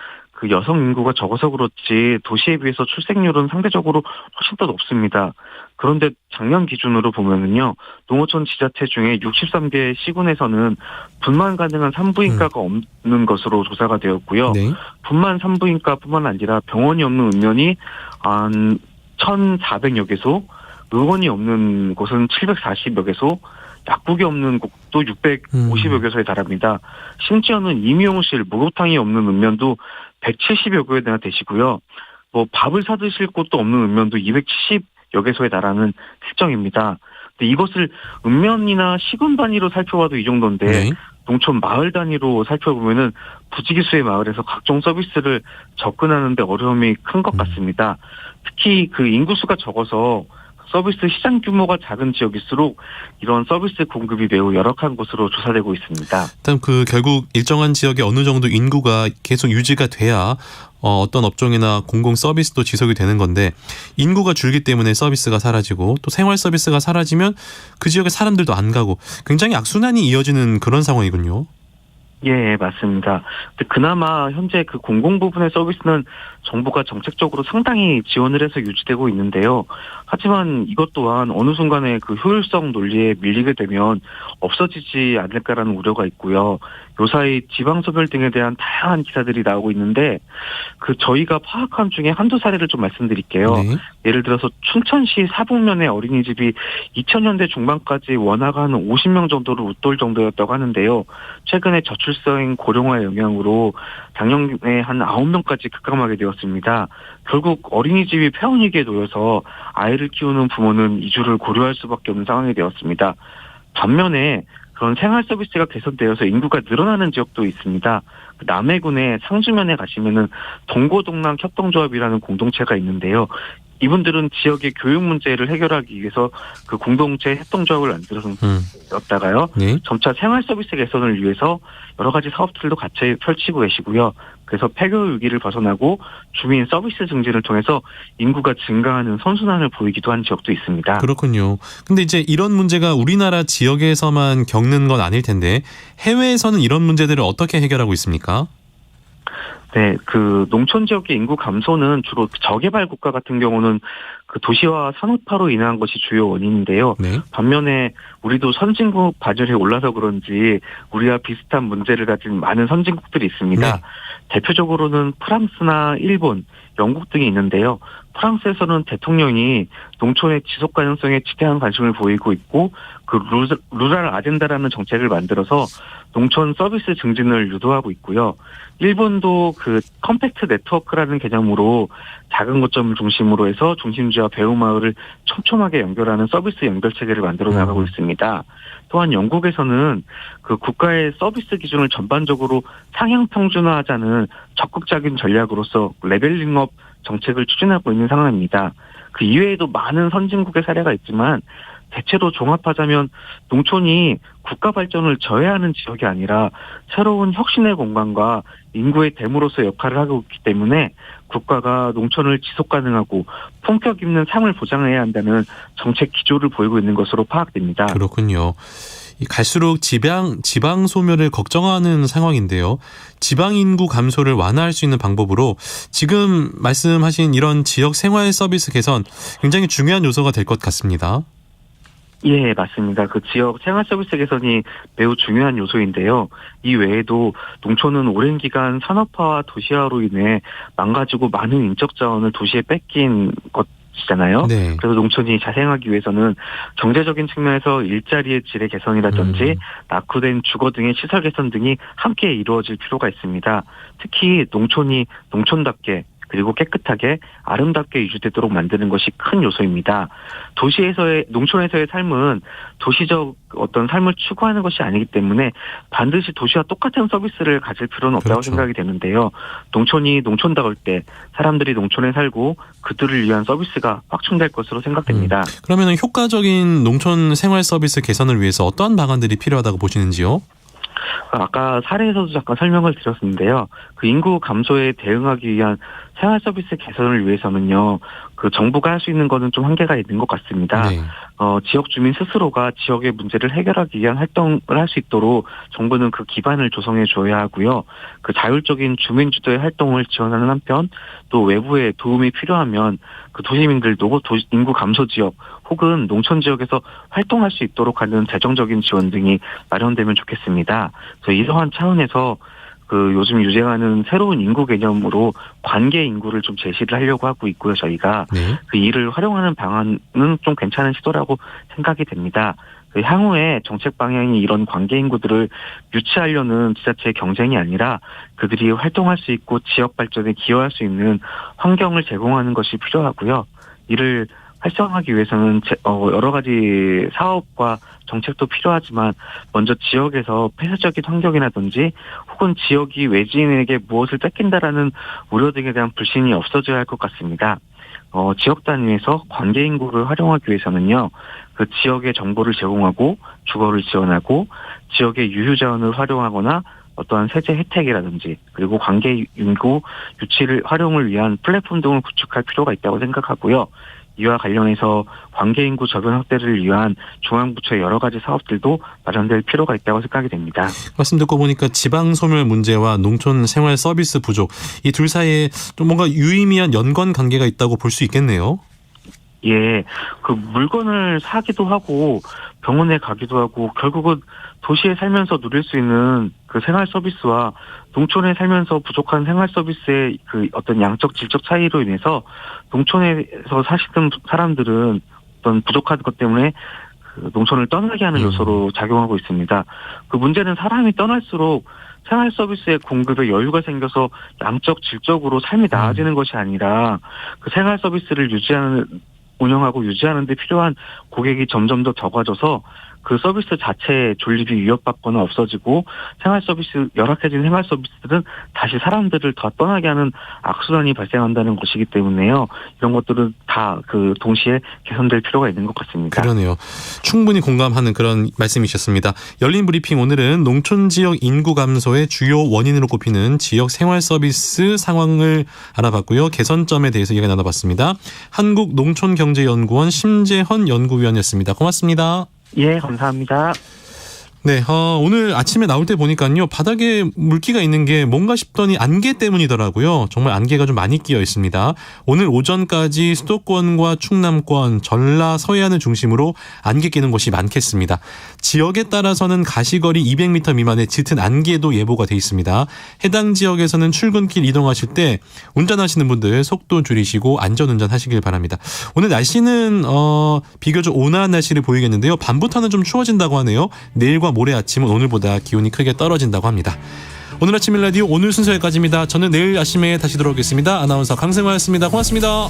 Speaker 8: 여성 인구가 적어서 그렇지 도시에 비해서 출생률은 상대적으로 훨씬 더 높습니다. 그런데 작년 기준으로 보면은요, 농어촌 지자체 중에 63개 시군에서는 분만 가능한 산부인과가 없는 것으로 조사가 되었고요.
Speaker 2: 네.
Speaker 8: 분만 산부인과뿐만 아니라 병원이 없는 읍면이 한 1,400여 개소, 의원이 없는 곳은 740여 개소, 약국이 없는 곳도 650여 개소에 달합니다. 심지어는 임용실, 목욕탕이 없는 읍면도 170여 개나 되시고요. 밥을 사드실 곳도 없는 읍면도 270여 개소에 달하는 실정입니다. 근데 이것을 읍면이나 시군 단위로 살펴봐도 이 정도인데
Speaker 2: 네.
Speaker 8: 농촌 마을 단위로 살펴보면은 부지기수의 마을에서 각종 서비스를 접근하는데 어려움이 큰 것 같습니다. 특히 인구수가 적어서 서비스 시장 규모가 작은 지역일수록 이런 서비스 공급이 매우 열악한 곳으로 조사되고 있습니다.
Speaker 2: 일단 결국 일정한 지역에 어느 정도 인구가 계속 유지가 돼야 어떤 업종이나 공공 서비스도 지속이 되는 건데 인구가 줄기 때문에 서비스가 사라지고 또 생활 서비스가 사라지면 그 지역에 사람들도 안 가고 굉장히 악순환이 이어지는 그런 상황이군요.
Speaker 8: 예, 맞습니다. 근데 그나마 현재 공공 부분의 서비스는 정부가 정책적으로 상당히 지원을 해서 유지되고 있는데요. 하지만 이것 또한 어느 순간에 효율성 논리에 밀리게 되면 없어지지 않을까라는 우려가 있고요. 요사이 지방소멸 등에 대한 다양한 기사들이 나오고 있는데 저희가 파악한 중에 한두 사례를 좀 말씀드릴게요.
Speaker 2: 네.
Speaker 8: 예를 들어서 춘천시 사북면의 어린이집이 2000년대 중반까지 원화가 한 50명 정도를 웃돌 정도였다고 하는데요. 최근에 저출생 고령화의 영향으로 작년에 한 9명까지 급감하게 되었습니다. 결국 어린이집이 폐원위기에 놓여서 아이를 키우는 부모는 이주를 고려할 수밖에 없는 상황이 되었습니다. 반면에 그런 생활 서비스가 개선되어서 인구가 늘어나는 지역도 있습니다. 남해군의 상주면에 가시면은 동고동락 협동조합이라는 공동체가 있는데요. 이분들은 지역의 교육 문제를 해결하기 위해서 그 공동체 협동조합을 만들었다가요.
Speaker 2: 네.
Speaker 8: 점차 생활 서비스 개선을 위해서 여러 가지 사업들도 같이 펼치고 계시고요. 그래서 폐교 위기를 벗어나고 주민 서비스 증진을 통해서 인구가 증가하는 선순환을 보이기도 한 지역도 있습니다.
Speaker 2: 그렇군요. 근데 이제 이런 문제가 우리나라 지역에서만 겪는 건 아닐 텐데 해외에서는 이런 문제들을 어떻게 해결하고 있습니까?
Speaker 8: 네, 그 농촌 지역의 인구 감소는 주로 저개발 국가 같은 경우는 그 도시화 산업화로 인한 것이 주요 원인인데요.
Speaker 2: 네.
Speaker 8: 반면에 우리도 선진국 반열에 올라서 그런지 우리와 비슷한 문제를 가진 많은 선진국들이 있습니다.
Speaker 2: 네.
Speaker 8: 대표적으로는 프랑스나 일본, 영국 등이 있는데요. 프랑스에서는 대통령이 농촌의 지속 가능성에 지대한 관심을 보이고 있고 그 루랄 아젠다라는 정책을 만들어서 농촌 서비스 증진을 유도하고 있고요. 일본도 그 컴팩트 네트워크라는 개념으로 작은 거점을 중심으로 해서 중심지와 배후마을을 촘촘하게 연결하는 서비스 연결 체계를 만들어 나가고 있습니다. 또한 영국에서는 그 국가의 서비스 기준을 전반적으로 상향 평준화하자는 적극적인 전략으로서 레벨링업 정책을 추진하고 있는 상황입니다. 그 이외에도 많은 선진국의 사례가 있지만 대체로 종합하자면 농촌이 국가 발전을 저해하는 지역이 아니라 새로운 혁신의 공간과 인구의 댐으로서 역할을 하고 있기 때문에 국가가 농촌을 지속 가능하고 품격 있는 삶을 보장해야 한다는 정책 기조를 보이고 있는 것으로 파악됩니다.
Speaker 2: 그렇군요. 갈수록 지방 소멸을 걱정하는 상황인데요. 지방 인구 감소를 완화할 수 있는 방법으로 지금 말씀하신 이런 지역 생활 서비스 개선 굉장히 중요한 요소가 될 것 같습니다.
Speaker 8: 예, 맞습니다. 그 지역 생활 서비스 개선이 매우 중요한 요소인데요. 이 외에도 농촌은 오랜 기간 산업화와 도시화로 인해 망가지고 많은 인적 자원을 도시에 뺏긴 것이잖아요.
Speaker 2: 네.
Speaker 8: 그래서 농촌이 자생하기 위해서는 경제적인 측면에서 일자리의 질의 개선이라든지 낙후된 주거 등의 시설 개선 등이 함께 이루어질 필요가 있습니다. 특히 농촌이 농촌답게 그리고 깨끗하게 아름답게 유지되도록 만드는 것이 큰 요소입니다. 농촌에서의 삶은 도시적 어떤 삶을 추구하는 것이 아니기 때문에 반드시 도시와 똑같은 서비스를 가질 필요는 없다고
Speaker 2: 그렇죠.
Speaker 8: 생각이 되는데요. 농촌이 농촌다울 때 사람들이 농촌에 살고 그들을 위한 서비스가 확충될 것으로 생각됩니다.
Speaker 2: 그러면 효과적인 농촌 생활 서비스 개선을 위해서 어떠한 방안들이 필요하다고 보시는지요?
Speaker 8: 아까 사례에서도 잠깐 설명을 드렸는데요. 그 인구 감소에 대응하기 위한 생활 서비스 개선을 위해서는요, 그 정부가 할 수 있는 거는 좀 한계가 있는 것 같습니다.
Speaker 2: 네.
Speaker 8: 지역 주민 스스로가 지역의 문제를 해결하기 위한 활동을 할 수 있도록 정부는 그 기반을 조성해 줘야 하고요. 그 자율적인 주민 주도의 활동을 지원하는 한편 또 외부의 도움이 필요하면 그 도시민들도 인구 감소 지역 혹은 농촌 지역에서 활동할 수 있도록 하는 재정적인 지원 등이 마련되면 좋겠습니다. 그래서 이러한 차원에서 그 요즘 유행하는 새로운 인구 개념으로 관계 인구를 좀 제시를 하려고 하고 있고요. 저희가
Speaker 2: 네.
Speaker 8: 그 이를 활용하는 방안은 좀 괜찮은 시도라고 생각이 됩니다. 그 향후에 정책 방향이 이런 관계 인구들을 유치하려는 지자체의 경쟁이 아니라 그들이 활동할 수 있고 지역 발전에 기여할 수 있는 환경을 제공하는 것이 필요하고요. 이를 활성화하기 위해서는 여러 가지 사업과 정책도 필요하지만 먼저 지역에서 폐쇄적인 환경이라든지 혹은 지역이 외지인에게 무엇을 뺏긴다라는 우려 등에 대한 불신이 없어져야 할 것 같습니다. 지역 단위에서 관계 인구를 활용하기 위해서는요, 그 지역의 정보를 제공하고 주거를 지원하고 지역의 유휴 자원을 활용하거나 어떠한 세제 혜택이라든지 그리고 관계 인구 유치를 활용을 위한 플랫폼 등을 구축할 필요가 있다고 생각하고요. 이와 관련해서 관계 인구 저변 확대를 위한 중앙부처의 여러 가지 사업들도 마련될 필요가 있다고 생각이 됩니다.
Speaker 2: 말씀 듣고 보니까 지방 소멸 문제와 농촌 생활 서비스 부족 이 둘 사이에 좀 뭔가 유의미한 연관 관계가 있다고 볼 수 있겠네요.
Speaker 8: 예, 그 물건을 사기도 하고 병원에 가기도 하고 결국은 도시에 살면서 누릴 수 있는 그 생활 서비스와 농촌에 살면서 부족한 생활 서비스의 그 어떤 양적 질적 차이로 인해서 농촌에서 사시는 사람들은 어떤 부족한 것 때문에 그 농촌을 떠나게 하는 요소로 작용하고 있습니다. 그 문제는 사람이 떠날수록 생활 서비스의 공급에 여유가 생겨서 양적 질적으로 삶이 나아지는 것이 아니라 그 생활 서비스를 운영하고 유지하는 데 필요한 고객이 점점 더 적어져서 그 서비스 자체의 존립이 위협받거나 없어지고 열악해진 생활 서비스들은 다시 사람들을 더 떠나게 하는 악순환이 발생한다는 것이기 때문에요. 이런 것들은 다 그 동시에 개선될 필요가 있는 것 같습니다.
Speaker 2: 그러네요. 충분히 공감하는 그런 말씀이셨습니다. 열린 브리핑 오늘은 농촌 지역 인구 감소의 주요 원인으로 꼽히는 지역 생활 서비스 상황을 알아봤고요. 개선점에 대해서 이야기 나눠봤습니다. 한국농촌경제연구원 심재헌 연구위원이었습니다. 고맙습니다.
Speaker 8: 예, 감사합니다.
Speaker 2: 네, 오늘 아침에 나올 때 보니까요, 바닥에 물기가 있는 게 뭔가 싶더니 안개 때문이더라고요. 정말 안개가 좀 많이 끼어 있습니다. 오늘 오전까지 수도권과 충남권, 전라, 서해안을 중심으로 안개 끼는 곳이 많겠습니다. 지역에 따라서는 가시거리 200m 미만의 짙은 안개도 예보가 돼 있습니다. 해당 지역에서는 출근길 이동하실 때 운전하시는 분들 속도 줄이시고 안전운전 하시길 바랍니다. 오늘 날씨는 비교적 온화한 날씨를 보이겠는데요. 밤부터는 좀 추워진다고 하네요. 내일과 모레 아침은 오늘보다 기온이 크게 떨어진다고 합니다. 오늘 아침 일라디오 오늘 순서 여기까지입니다. 저는 내일 아침에 다시 돌아오겠습니다. 아나운서 강승화였습니다. 고맙습니다.